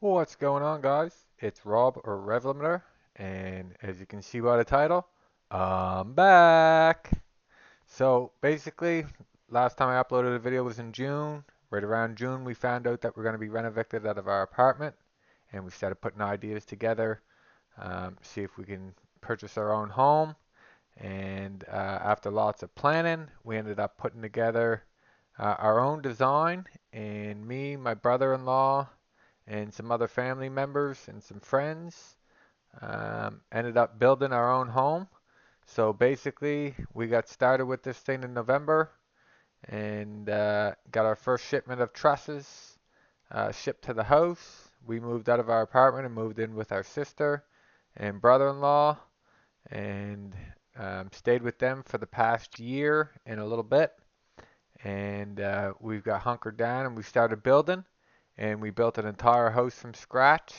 What's going on, guys? It's Rob or Revlimiter, and as you can see by the title, I'm back. So basically, last time I uploaded a video was in June. Right around June, we found out that we're going to be rent evicted out of our apartment, and we started putting ideas together, see if we can purchase our own home. And after lots of planning, we ended up putting together our own design, and me, my brother-in-law, and some other family members and some friends ended up building our own home. So basically, we got started with this thing in November and got our first shipment of trusses shipped to the house. We moved out of our apartment and moved in with our sister and brother-in-law and stayed with them for the past year and a little bit. And we've got hunkered down and we started building. And we built an entire house from scratch.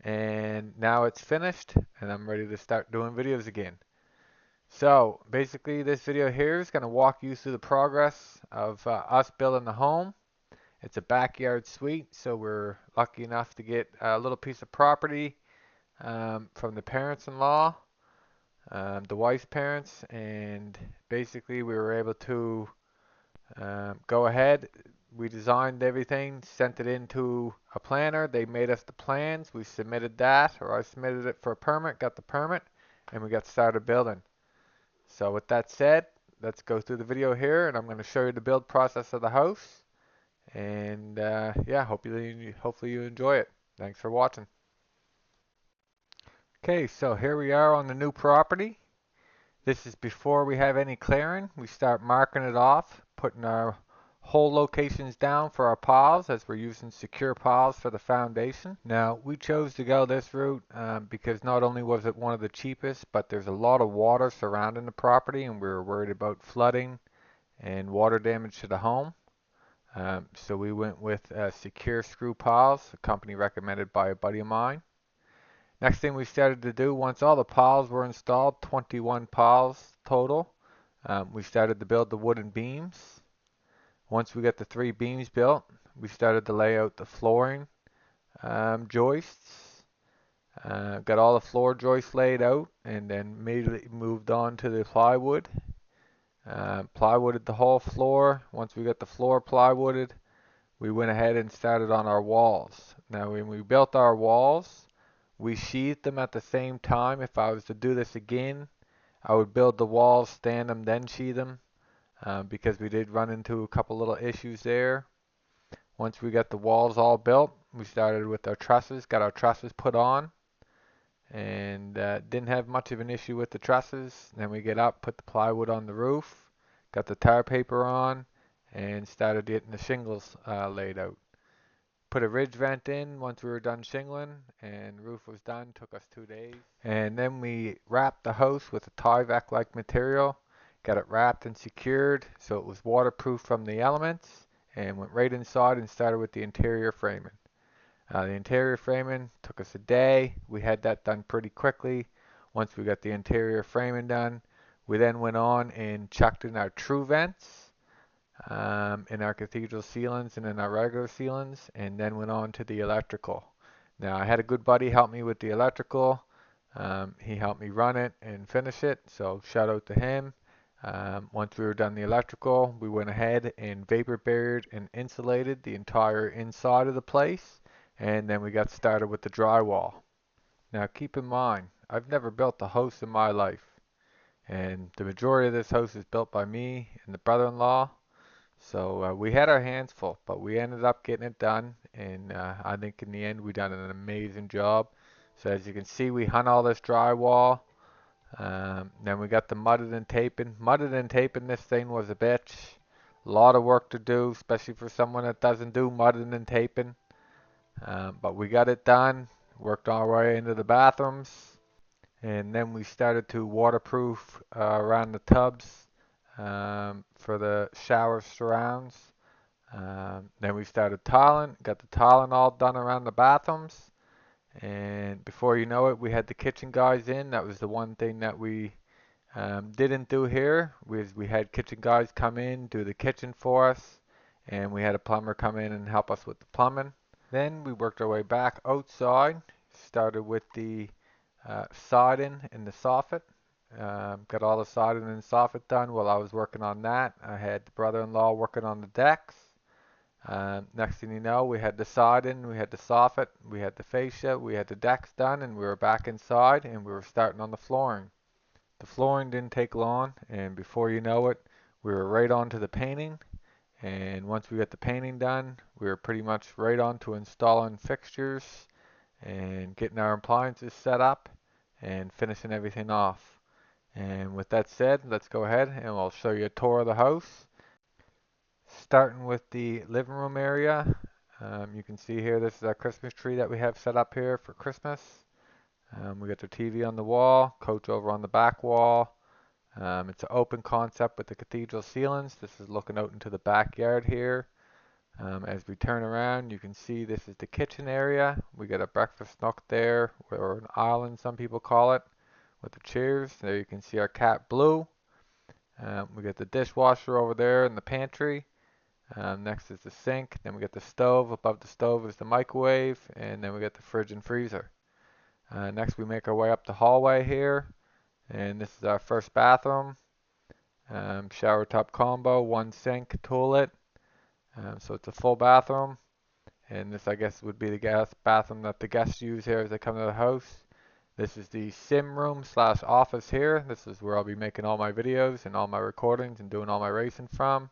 And now it's finished and I'm ready to start doing videos again. So basically this video here is going to walk you through the progress of us building the home. It's a backyard suite, so we're lucky enough to get a little piece of property from the parents-in-law, the wife's parents, and basically we were able to go ahead. We designed everything, sent it into a planner. They made us the plans. We submitted that, or I submitted it for a permit, got the permit, and we got started building. So with that said, let's go through the video here, and I'm going to show you the build process of the house. And yeah, hopefully you enjoy it. Thanks for watching. Okay, so here we are on the new property. This is before we have any clearing. We start marking it off, putting our hole locations down for our piles as we're using secure piles for the foundation. Now, we chose to go this route because not only was it one of the cheapest, but there's a lot of water surrounding the property and we were worried about flooding and water damage to the home. So we went with Secure Screw Piles, a company recommended by a buddy of mine. Next thing we started to do, once all the piles were installed, 21 piles total, we started to build the wooden beams. Once we got the 3 beams built, we started to lay out the flooring joists. Got all the floor joists laid out and then immediately moved on to the plywood. Plywooded the whole floor. Once we got the floor plywooded, we went ahead and started on our walls. Now when we built our walls, we sheathed them at the same time. If I was to do this again, I would build the walls, stand them, then sheathe them because we did run into a couple little issues there. Once we got the walls all built, we started with our trusses, got our trusses put on, and didn't have much of an issue with the trusses. Then we get up, put the plywood on the roof, got the tar paper on, and started getting the shingles laid out. Put a ridge vent in once we were done shingling, and roof was done. Took us 2 days. And then we wrapped the house with a Tyvek-like material, got it wrapped and secured so it was waterproof from the elements, and went right inside and started with the interior framing. The interior framing took us a day. We had that done pretty quickly. Once we got the interior framing done, we then went on and chucked in our true vents in our cathedral ceilings and in our regular ceilings, and then went on to the electrical. Now I had a good buddy help me with the electrical. He helped me run it and finish it, so shout out to him. Once we were done the electrical, we went ahead and vapor barriered and insulated the entire inside of the place, and then we got started with the drywall. Now keep in mind, I've never built a house in my life, and the majority of this house is built by me and the brother-in-law. So we had our hands full, but we ended up getting it done, and I think in the end we done an amazing job. So as you can see, we hung all this drywall. Then we got the mudded and taping. Mudded and taping this thing was a bitch. A lot of work to do, especially for someone that doesn't do mudding and taping. But we got it done. Worked our way into the bathrooms, and then we started to waterproof around the tubs for the shower surrounds. Then we started tiling, got the tiling all done around the bathrooms, and before you know it, we had the kitchen guys in. That was the one thing that we didn't do here. We had kitchen guys come in, do the kitchen for us, and we had a plumber come in and help us with the plumbing. Then we worked our way back outside, started with the siding and the soffit. Got all the siding and soffit done while I was working on that. I had the brother-in-law working on the decks. Next thing you know, we had the siding, we had the soffit, we had the fascia, we had the decks done, and we were back inside and we were starting on the flooring. The flooring didn't take long, and before you know it, we were right on to the painting. And once we got the painting done, we were pretty much right on to installing fixtures and getting our appliances set up and finishing everything off. And with that said, let's go ahead and I'll show you a tour of the house. Starting with the living room area, you can see here this is our Christmas tree that we have set up here for Christmas. We got the TV on the wall, coach over on the back wall. It's an open concept with the cathedral ceilings. This is looking out into the backyard here. As we turn around, you can see this is the kitchen area. We got a breakfast nook there, or an island some people call it, with the chairs. There you can see our cat Blue. We got the dishwasher over there in the pantry. Next is the sink. Then we got the stove. Above the stove is the microwave, and then we got the fridge and freezer. Next we make our way up the hallway here, and this is our first bathroom. Shower tub combo, one sink, toilet. So it's a full bathroom, and this I guess would be the guest bathroom that the guests use here as they come to the house. This is the sim room slash office here. This is where I'll be making all my videos and all my recordings and doing all my racing from.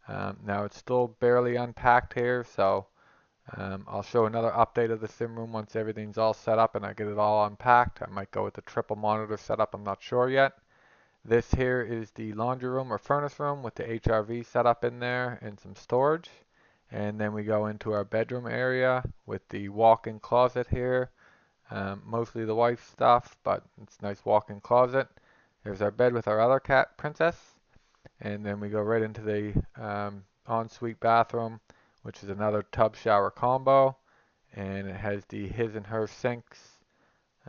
Now it's still barely unpacked here, so I'll show another update of the sim room once everything's all set up and I get it all unpacked. I might go with the triple monitor setup, I'm not sure yet. This here is the laundry room or furnace room with the HRV set up in there and some storage. And then we go into our bedroom area with the walk-in closet here. Mostly the wife's stuff, but it's a nice walk-in closet. There's our bed with our other cat, Princess. And then we go right into the ensuite bathroom, which is another tub shower combo. And it has the his and her sinks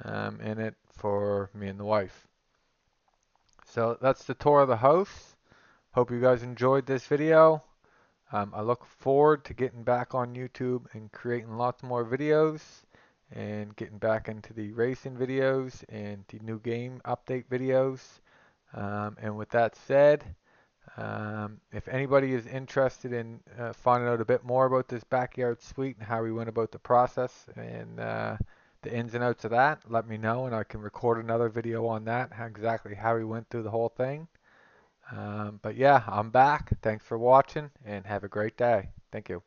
in it for me and the wife. So that's the tour of the house. Hope you guys enjoyed this video. I look forward to getting back on YouTube and creating lots more videos and getting back into the racing videos and the new game update videos. And with that said, if anybody is interested in finding out a bit more about this backyard suite and how we went about the process and the ins and outs of that, let me know and I can record another video on that, exactly how we went through the whole thing. But yeah, I'm back. Thanks for watching and have a great day. Thank you.